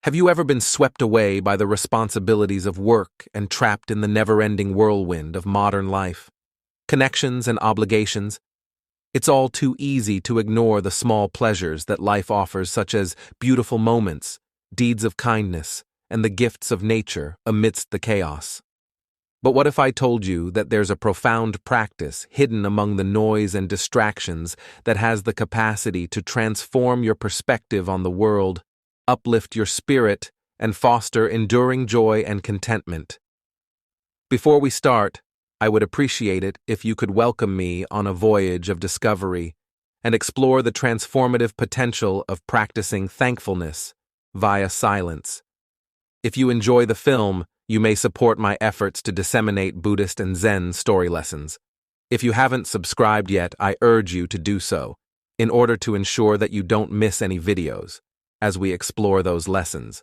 Have you ever been swept away by the responsibilities of work and trapped in the never-ending whirlwind of modern life? Connections and obligations? It's all too easy to ignore the small pleasures that life offers, such as beautiful moments, deeds of kindness, and the gifts of nature amidst the chaos. But what if I told you that there's a profound practice hidden among the noise and distractions that has the capacity to transform your perspective on the world, uplift your spirit, and foster enduring joy and contentment? Before we start, I would appreciate it if you could welcome me on a voyage of discovery and explore the transformative potential of practicing thankfulness via silence. If you enjoy the film, you may support my efforts to disseminate Buddhist and Zen story lessons. If you haven't subscribed yet, I urge you to do so, in order to ensure that you don't miss any videos as we explore those lessons.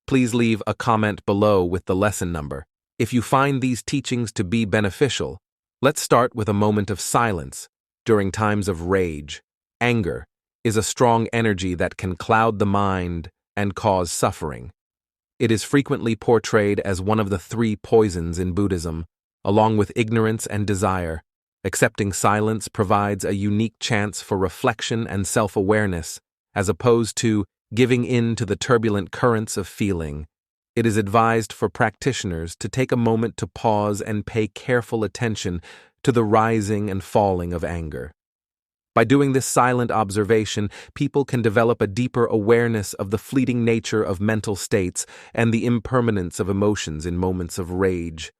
Please leave a comment below with the lesson number. If you find these teachings to be beneficial, let's start with a moment of silence during times of rage. Anger is a strong energy that can cloud the mind and cause suffering. It is frequently portrayed as one of the three poisons in Buddhism, along with ignorance and desire. Accepting silence provides a unique chance for reflection and self-awareness, as opposed to giving in to the turbulent currents of feeling. It is advised for practitioners to take a moment to pause and pay careful attention to the rising and falling of anger. By doing this silent observation, people can develop a deeper awareness of the fleeting nature of mental states and the impermanence of emotions in moments of rage.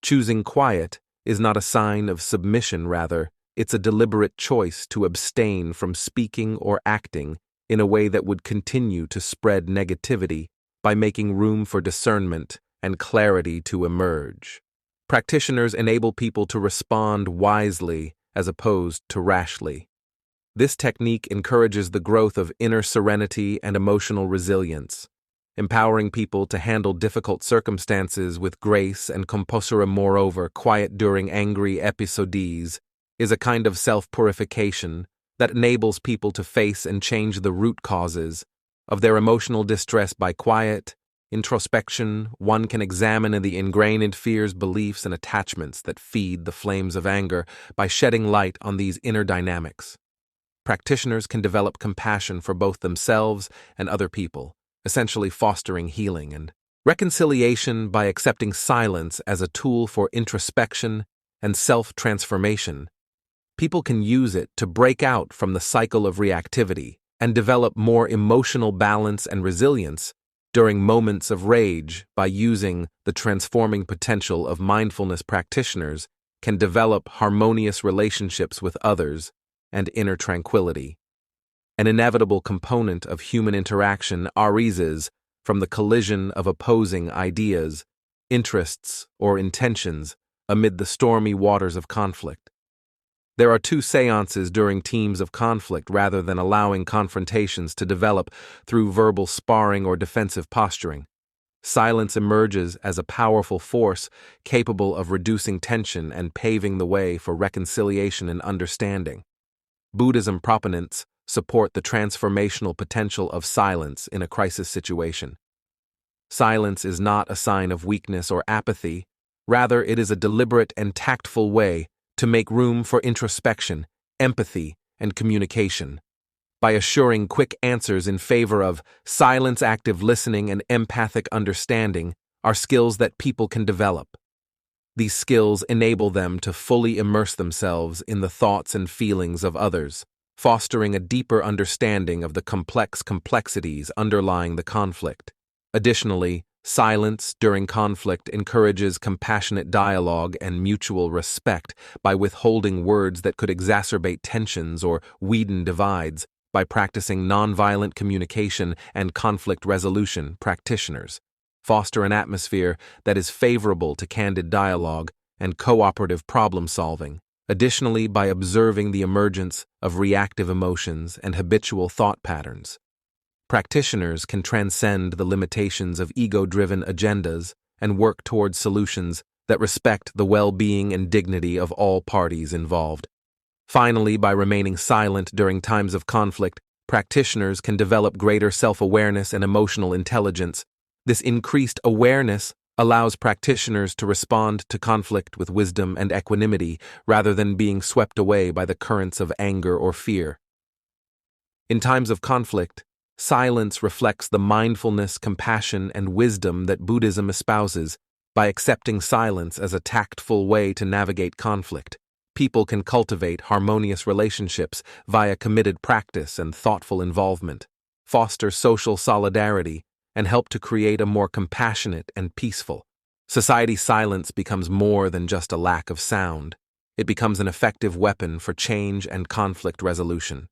Choosing quiet is not a sign of submission, rather, it's a deliberate choice to abstain from speaking or acting in a way that would continue to spread negativity by making room for discernment and clarity to emerge. Practitioners enable people to respond wisely as opposed to rashly. This technique encourages the growth of inner serenity and emotional resilience, empowering people to handle difficult circumstances with grace and composure. Moreover, quiet during angry episodes is a kind of self-purification that enables people to face and change the root causes of their emotional distress. By quiet introspection, one can examine the ingrained fears, beliefs, and attachments that feed the flames of anger. By shedding light on these inner dynamics, practitioners can develop compassion for both themselves and other people, essentially fostering healing and reconciliation. By accepting silence as a tool for introspection and self-transformation, people can use it to break out from the cycle of reactivity and develop more emotional balance and resilience during moments of rage. By using the transforming potential of mindfulness, practitioners can develop harmonious relationships with others and inner tranquility. An inevitable component of human interaction arises from the collision of opposing ideas, interests, or intentions amid the stormy waters of conflict. There are two seances during teams of conflict. Rather than allowing confrontations to develop through verbal sparring or defensive posturing, silence emerges as a powerful force capable of reducing tension and paving the way for reconciliation and understanding. Buddhism proponents support the transformational potential of silence in a crisis situation. Silence is not a sign of weakness or apathy. Rather, it is a deliberate and tactful way to make room for introspection, empathy, and communication. By assuring quick answers in favor of silence, active listening, and empathic understanding are skills that people can develop. These skills enable them to fully immerse themselves in the thoughts and feelings of others, fostering a deeper understanding of the complexities underlying the conflict. Additionally, silence during conflict encourages compassionate dialogue and mutual respect. By withholding words that could exacerbate tensions or widen divides. By practicing nonviolent communication and conflict resolution, practitioners foster an atmosphere that is favorable to candid dialogue and cooperative problem-solving. Additionally, by observing the emergence of reactive emotions and habitual thought patterns, practitioners can transcend the limitations of ego-driven agendas and work towards solutions that respect the well-being and dignity of all parties involved. Finally, by remaining silent during times of conflict, practitioners can develop greater self-awareness and emotional intelligence. This increased awareness allows practitioners to respond to conflict with wisdom and equanimity rather than being swept away by the currents of anger or fear. In times of conflict, silence reflects the mindfulness, compassion, and wisdom that Buddhism espouses. By accepting silence as a tactful way to navigate conflict, people can cultivate harmonious relationships via committed practice and thoughtful involvement, foster social solidarity, and help to create a more compassionate and peaceful society. Silence becomes more than just a lack of sound. It becomes an effective weapon for change and conflict resolution.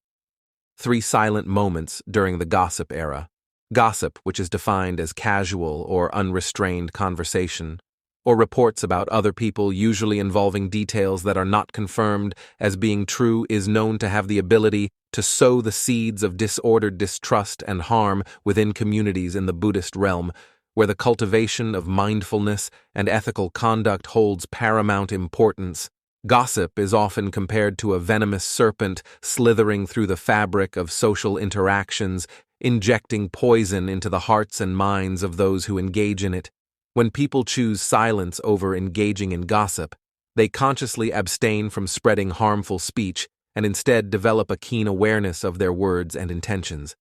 3 silent moments during the gossip era. Gossip, which is defined as casual or unrestrained conversation, or reports about other people usually involving details that are not confirmed as being true, is known to have the ability to sow the seeds of disordered distrust and harm within communities in the Buddhist realm, where the cultivation of mindfulness and ethical conduct holds paramount importance. Gossip is often compared to a venomous serpent slithering through the fabric of social interactions, injecting poison into the hearts and minds of those who engage in it. When people choose silence over engaging in gossip, they consciously abstain from spreading harmful speech and instead develop a keen awareness of their words and intentions.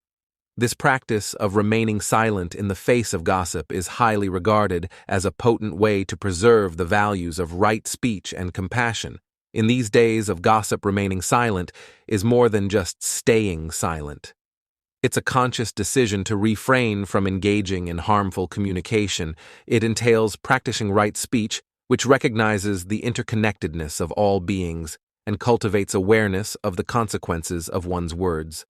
This practice of remaining silent in the face of gossip is highly regarded as a potent way to preserve the values of right speech and compassion. In these days of gossip, remaining silent is more than just staying silent. It's a conscious decision to refrain from engaging in harmful communication. It entails practicing right speech, which recognizes the interconnectedness of all beings and cultivates awareness of the consequences of one's words.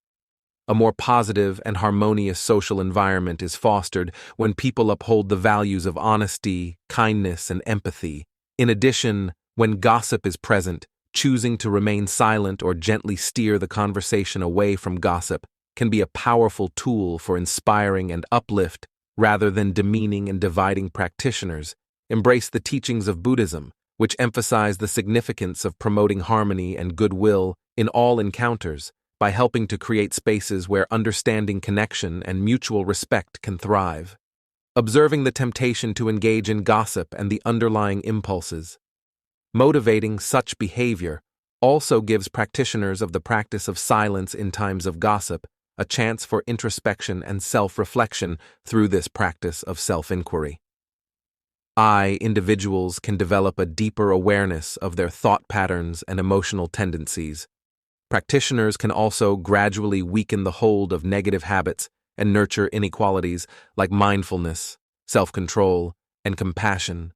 A more positive and harmonious social environment is fostered when people uphold the values of honesty, kindness, and empathy. In addition, when gossip is present, choosing to remain silent or gently steer the conversation away from gossip can be a powerful tool for inspiring and uplift rather than demeaning and dividing. Practitioners embrace the teachings of Buddhism, which emphasize the significance of promoting harmony and goodwill in all encounters by helping to create spaces where understanding, connection, and mutual respect can thrive. Observing the temptation to engage in gossip and the underlying impulses. Motivating such behavior also gives practitioners of the practice of silence in times of gossip a chance for introspection and self-reflection through this practice of self-inquiry. Individuals can develop a deeper awareness of their thought patterns and emotional tendencies. Practitioners can also gradually weaken the hold of negative habits and nurture inequalities like mindfulness, self-control, and compassion.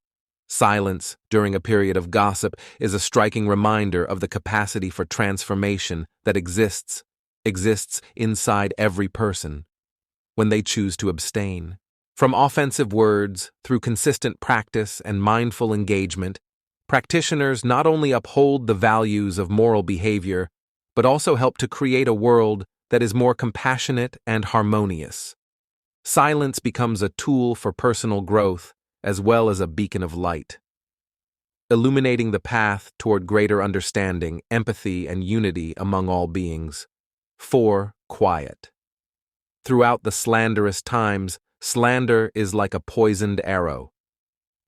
Silence during a period of gossip is a striking reminder of the capacity for transformation that exists inside every person when they choose to abstain. From offensive words through consistent practice and mindful engagement, practitioners not only uphold the values of moral behavior, but also help to create a world that is more compassionate and harmonious. Silence becomes a tool for personal growth as well as a beacon of light, illuminating the path toward greater understanding, empathy, and unity among all beings. 4. Quiet. Throughout the slanderous times, slander is like a poisoned arrow.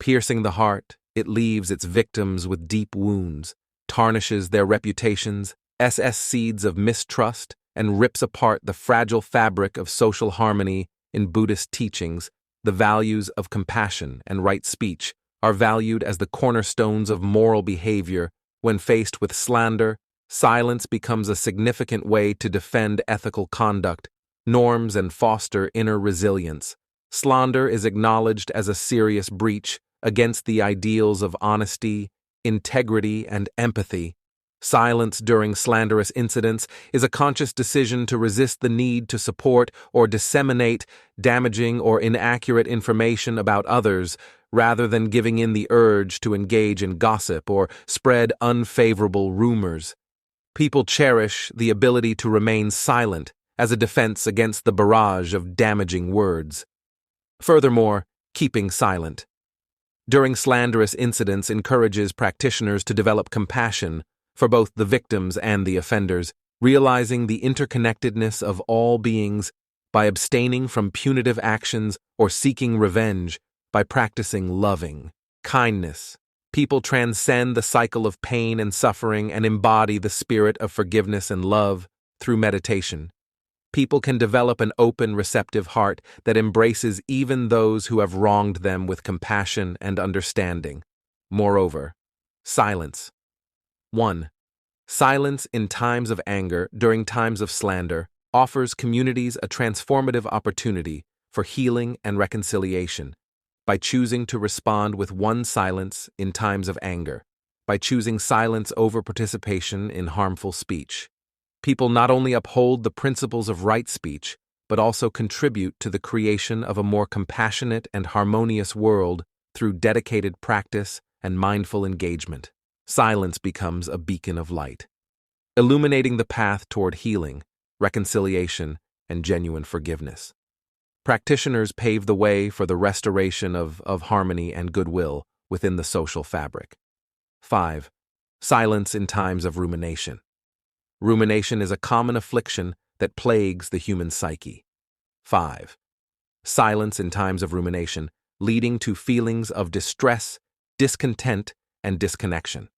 Piercing the heart, it leaves its victims with deep wounds, tarnishes their reputations, seeds of mistrust, and rips apart the fragile fabric of social harmony. In Buddhist teachings, the values of compassion and right speech are valued as the cornerstones of moral behavior. When faced with slander, silence becomes a significant way to defend ethical conduct, norms, and foster inner resilience. Slander is acknowledged as a serious breach against the ideals of honesty, integrity, and empathy. Silence during slanderous incidents is a conscious decision to resist the need to support or disseminate damaging or inaccurate information about others, rather than giving in the urge to engage in gossip or spread unfavorable rumors. People cherish the ability to remain silent as a defense against the barrage of damaging words. Furthermore, keeping silent during slanderous incidents encourages practitioners to develop compassion for both the victims and the offenders. realizing the interconnectedness of all beings by abstaining from punitive actions or seeking revenge, by practicing loving kindness. People transcend the cycle of pain and suffering and embody the spirit of forgiveness and love through meditation. People can develop an open, receptive heart that embraces even those who have wronged them with compassion and understanding. Moreover, silence. 1. Silence in times of anger, during times of slander, offers communities a transformative opportunity for healing and reconciliation by choosing to respond with one silence in times of anger, by choosing silence over participation in harmful speech. People not only uphold the principles of right speech, but also contribute to the creation of a more compassionate and harmonious world through dedicated practice and mindful engagement. Silence becomes a beacon of light, illuminating the path toward healing, reconciliation, and genuine forgiveness. Practitioners pave the way for the restoration of harmony and goodwill within the social fabric. 5. Silence in times of rumination. Rumination is a common affliction that plagues the human psyche. 5. Silence in times of rumination, leading to feelings of distress, discontent, and disconnection.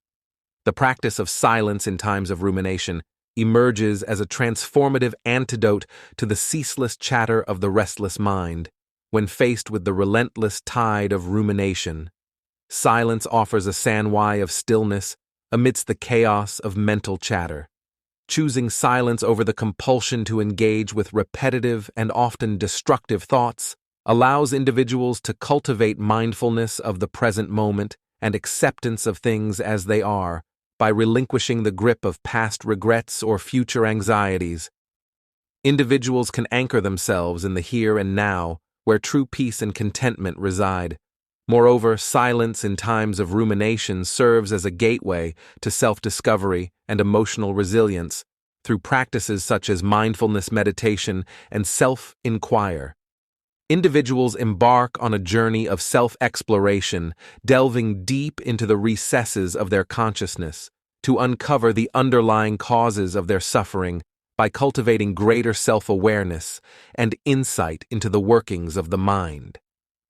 The practice of silence in times of rumination emerges as a transformative antidote to the ceaseless chatter of the restless mind. When faced with the relentless tide of rumination, silence offers a sandway of stillness amidst the chaos of mental chatter. Choosing silence over the compulsion to engage with repetitive and often destructive thoughts allows individuals to cultivate mindfulness of the present moment and acceptance of things as they are, by relinquishing the grip of past regrets or future anxieties. Individuals can anchor themselves in the here and now, where true peace and contentment reside. Moreover, silence in times of rumination serves as a gateway to self-discovery and emotional resilience through practices such as mindfulness meditation and self-inquire. Individuals embark on a journey of self-exploration, delving deep into the recesses of their consciousness to uncover the underlying causes of their suffering by cultivating greater self-awareness and insight into the workings of the mind.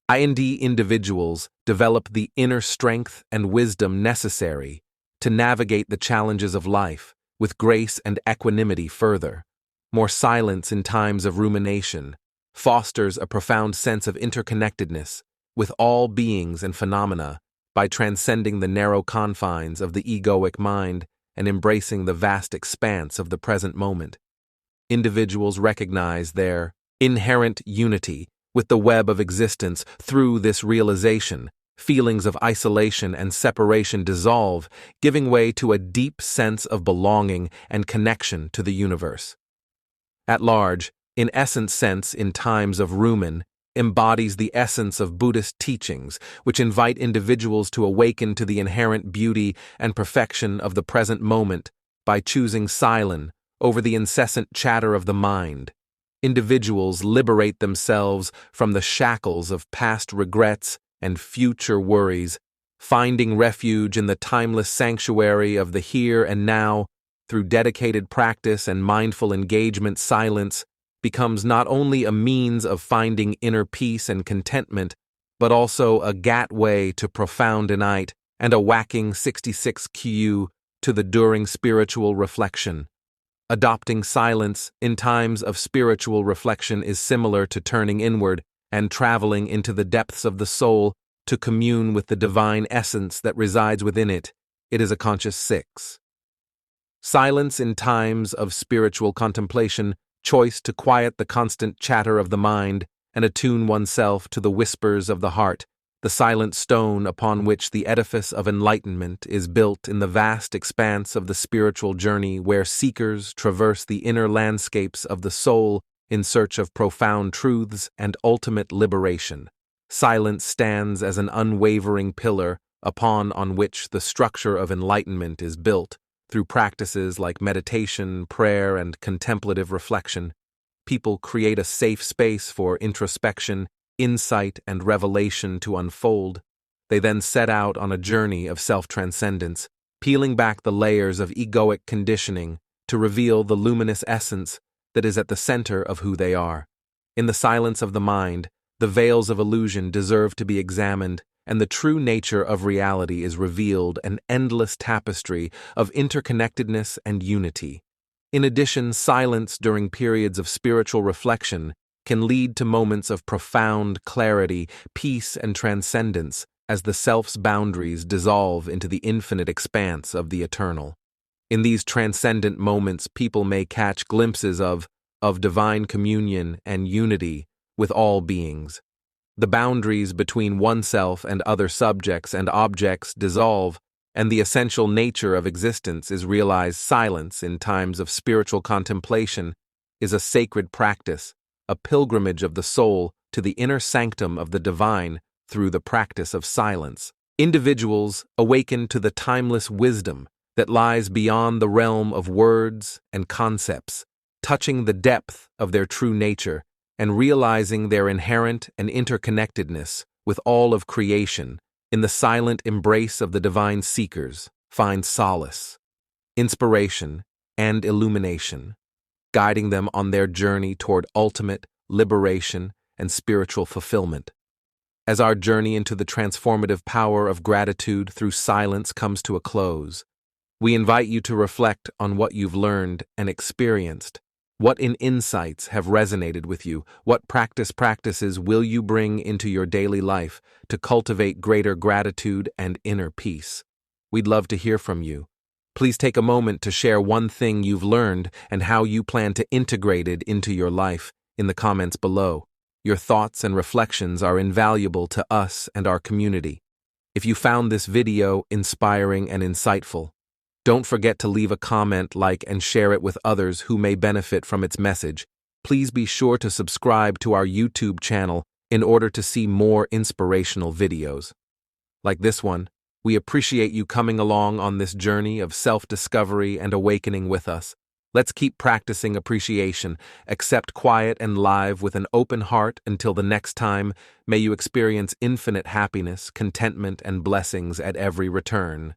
Individuals develop the inner strength and wisdom necessary to navigate the challenges of life with grace and equanimity. Further, more silence in times of rumination fosters a profound sense of interconnectedness with all beings and phenomena by transcending the narrow confines of the egoic mind and embracing the vast expanse of the present moment. Individuals recognize their inherent unity with the web of existence. Through this realization, feelings of isolation and separation dissolve, giving way to a deep sense of belonging and connection to the universe. At large, in essence sense in times of rumin, embodies the essence of Buddhist teachings, which invite individuals to awaken to the inherent beauty and perfection of the present moment by choosing silence over the incessant chatter of the mind. Individuals liberate themselves from the shackles of past regrets and future worries, finding refuge in the timeless sanctuary of the here and now. Through dedicated practice and mindful engagement, silence becomes not only a means of finding inner peace and contentment, but also a gateway to profound insight and a whacking 66 Q to the during spiritual reflection. Adopting silence in times of spiritual reflection is similar to turning inward and traveling into the depths of the soul to commune with the divine essence that resides within it. It is a conscious 6. Silence in times of spiritual contemplation, choice to quiet the constant chatter of the mind and attune oneself to the whispers of the heart, the silent stone upon which the edifice of enlightenment is built in the vast expanse of the spiritual journey where seekers traverse the inner landscapes of the soul in search of profound truths and ultimate liberation. Silence stands as an unwavering pillar on which the structure of enlightenment is built. Through practices like meditation, prayer, and contemplative reflection, people create a safe space for introspection, insight, and revelation to unfold. They then set out on a journey of self-transcendence, peeling back the layers of egoic conditioning to reveal the luminous essence that is at the center of who they are. In the silence of the mind, the veils of illusion deserve to be examined, and the true nature of reality is revealed, an endless tapestry of interconnectedness and unity. In addition, silence during periods of spiritual reflection can lead to moments of profound clarity, peace, and transcendence as the self's boundaries dissolve into the infinite expanse of the eternal. In these transcendent moments, people may catch glimpses of divine communion and unity with all beings. The boundaries between oneself and other subjects and objects dissolve, and the essential nature of existence is realized. Silence in times of spiritual contemplation is a sacred practice, a pilgrimage of the soul to the inner sanctum of the divine through the practice of silence. Individuals awaken to the timeless wisdom that lies beyond the realm of words and concepts, touching the depth of their true nature and realizing their inherent and interconnectedness with all of creation. In the silent embrace of the divine seekers find solace, inspiration, and illumination, guiding them on their journey toward ultimate liberation and spiritual fulfillment. As our journey into the transformative power of gratitude through silence comes to a close, we invite you to reflect on what you've learned and experienced. What insights have resonated with you? What practices will you bring into your daily life to cultivate greater gratitude and inner peace? We'd love to hear from you. Please take a moment to share one thing you've learned and how you plan to integrate it into your life in the comments below. Your thoughts and reflections are invaluable to us and our community. If you found this video inspiring and insightful, don't forget to leave a comment, like, and share it with others who may benefit from its message. Please be sure to subscribe to our YouTube channel in order to see more inspirational videos like this one. We appreciate you coming along on this journey of self-discovery and awakening with us. Let's keep practicing appreciation, accept quiet and live with an open heart. Until the next time, may you experience infinite happiness, contentment, and blessings at every return.